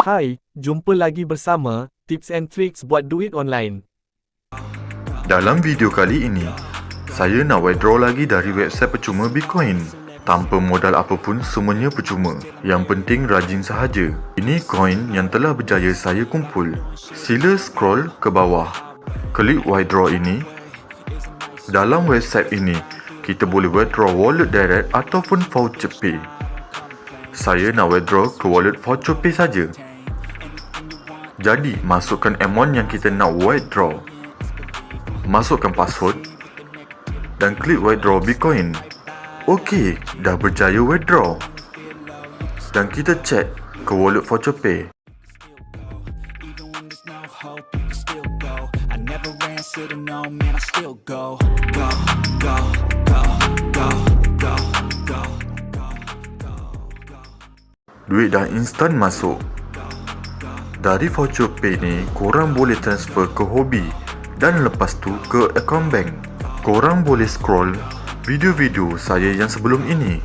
Hai, jumpa lagi bersama Tips and Tricks buat duit online. Dalam video kali ini, saya nak withdraw lagi dari website percuma Bitcoin. Tanpa modal apapun, semuanya percuma. Yang penting rajin sahaja. Ini koin yang telah berjaya saya kumpul. Sila scroll ke bawah. Klik withdraw ini. Dalam website ini, kita boleh withdraw wallet direct ataupun Faucetpay. Saya nak withdraw ke wallet Faucetpay saja. Jadi, masukkan amount yang kita nak withdraw. Masukkan password dan klik withdraw Bitcoin. Okey, dah berjaya withdraw. Dan kita check ke wallet Faucetpay. Duit dah instan masuk. Dari Faucetpay ni, korang boleh transfer ke Huobi dan lepas tu ke akaun bank. Korang boleh scroll video-video saya yang sebelum ini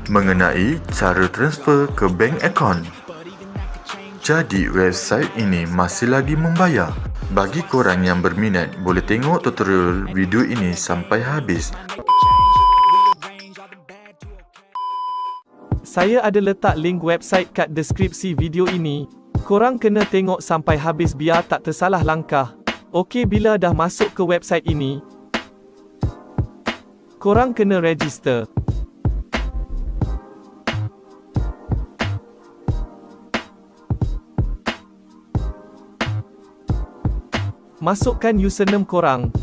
mengenai cara transfer ke bank account. Jadi website ini masih lagi membayar. Bagi korang yang berminat, boleh tengok tutorial video ini sampai habis. Saya ada letak link website kat deskripsi video ini. Korang kena tengok sampai habis biar tak tersalah langkah. Okey, bila dah masuk ke website ini, korang kena register. Masukkan username korang.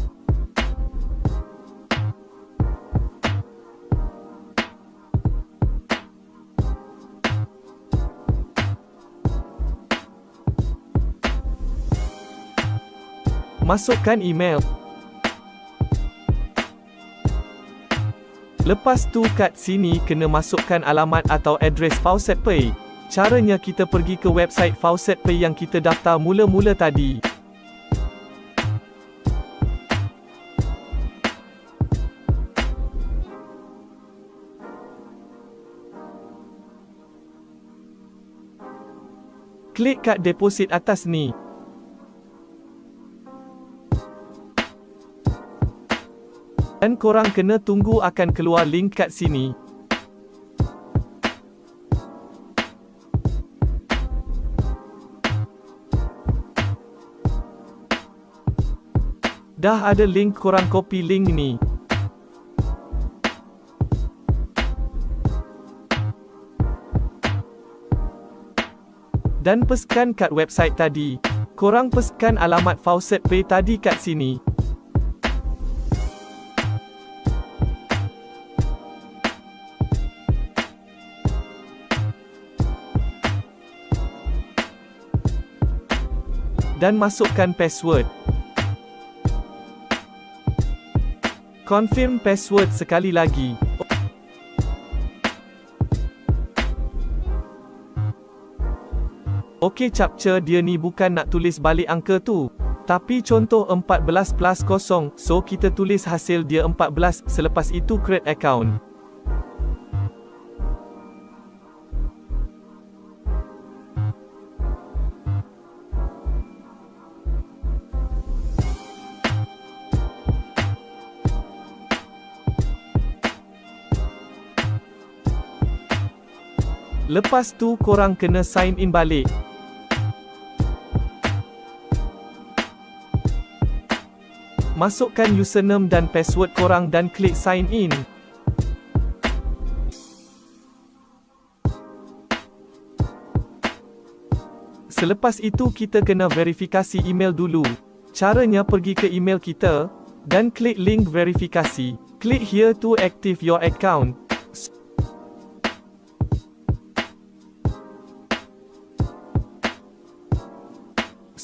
Masukkan email. Lepas tu kat sini kena masukkan alamat atau adres Faucetpay. Caranya kita pergi ke website Faucetpay yang kita daftar mula-mula tadi. Klik kat deposit atas ni. Dan korang kena tunggu akan keluar link kat sini. Dah ada link, korang copy link ni. Dan peskan kat website tadi. Korang peskan alamat Faucetpay tadi kat sini. Dan masukkan password. Confirm password sekali lagi. Okey, capture dia ni bukan nak tulis balik angka tu, tapi contoh 14 plus 0, so kita tulis hasil dia 14, selepas itu create account. Lepas tu korang kena sign in balik. Masukkan username dan password korang dan klik sign in. Selepas itu kita kena verifikasi email dulu. Caranya pergi ke email kita dan klik link verifikasi. Klik here to active your account.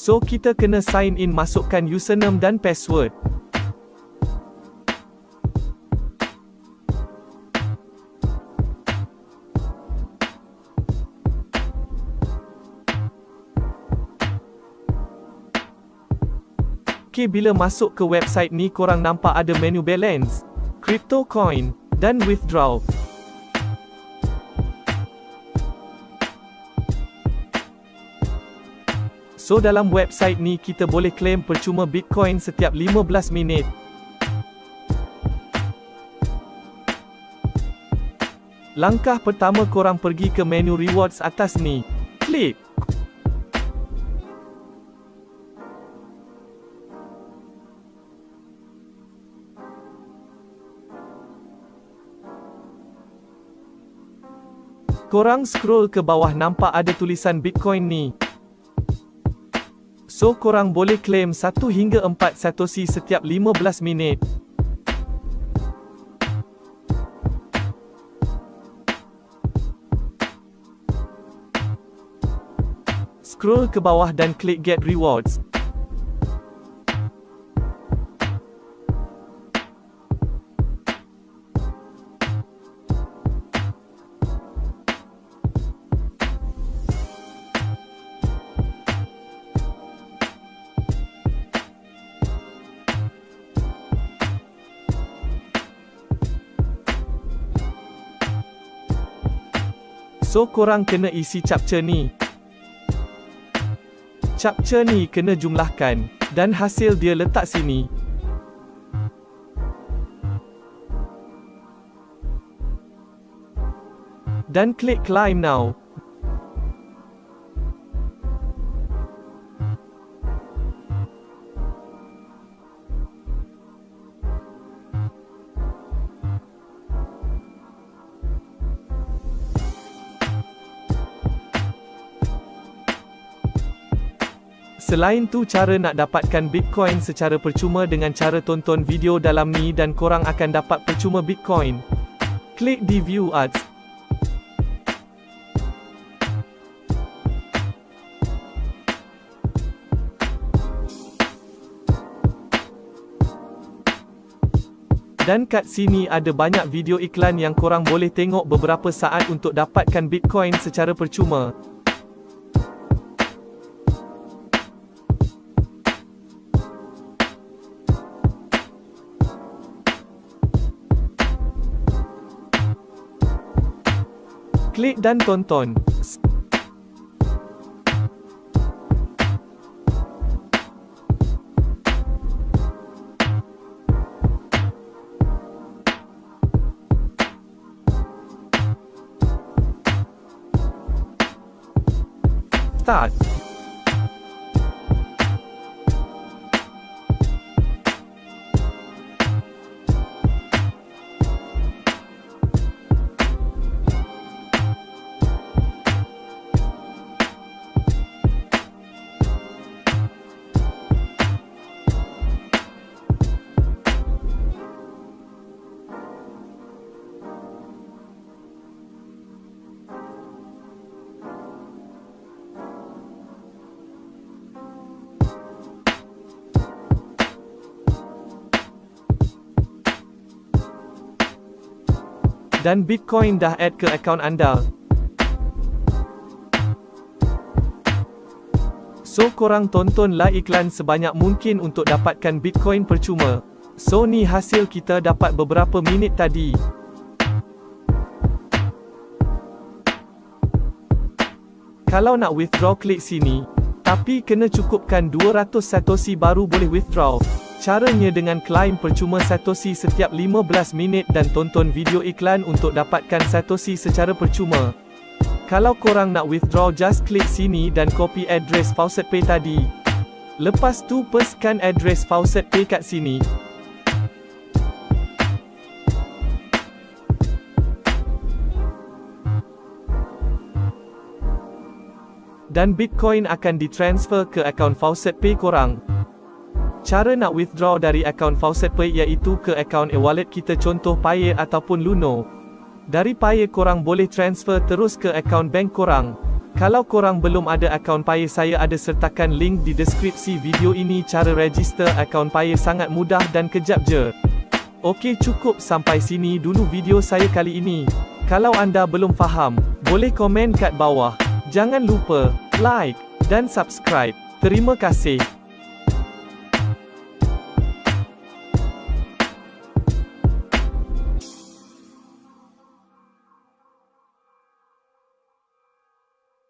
So kita kena sign in, masukkan username dan password. Okey, bila masuk ke website ni korang nampak ada menu balance, crypto coin dan withdraw. So dalam website ni kita boleh claim percuma Bitcoin setiap 15 minit. Langkah pertama, korang pergi ke menu rewards atas ni. Klik. Korang scroll ke bawah, nampak ada tulisan Bitcoin ni. So korang boleh claim 1 hingga 4 satoshi setiap 15 minit. Scroll ke bawah dan klik Get Rewards. So korang kena isi captcha ni. Captcha ni kena jumlahkan, dan hasil dia letak sini. Dan klik Claim Now. Selain tu, cara nak dapatkan Bitcoin secara percuma dengan cara tonton video dalam ni dan korang akan dapat percuma Bitcoin. Klik di View Ads. Dan kat sini ada banyak video iklan yang korang boleh tengok beberapa saat untuk dapatkan Bitcoin secara percuma. Klik dan tonton. Start. Dan Bitcoin dah add ke akaun anda. So korang tontonlah iklan sebanyak mungkin untuk dapatkan Bitcoin percuma. So ni hasil kita dapat beberapa minit tadi. Kalau nak withdraw, klik sini. Tapi kena cukupkan 200 satoshi baru boleh withdraw. Caranya dengan claim percuma satoshi setiap 15 minit dan tonton video iklan untuk dapatkan satoshi secara percuma. Kalau korang nak withdraw, just klik sini dan copy address Faucetpay tadi. Lepas tu pastekan address Faucetpay kat sini. Dan Bitcoin akan ditransfer ke akaun Faucetpay korang. Cara nak withdraw dari akaun Faucetpay iaitu ke akaun e-wallet kita, contoh Paye ataupun Luno. Dari Paye korang boleh transfer terus ke akaun bank korang. Kalau korang belum ada akaun Paye, saya ada sertakan link di deskripsi video ini. Cara register akaun Paye sangat mudah dan kejap je. Okey, cukup sampai sini dulu video saya kali ini. Kalau anda belum faham, boleh komen kat bawah. Jangan lupa like dan subscribe. Terima kasih.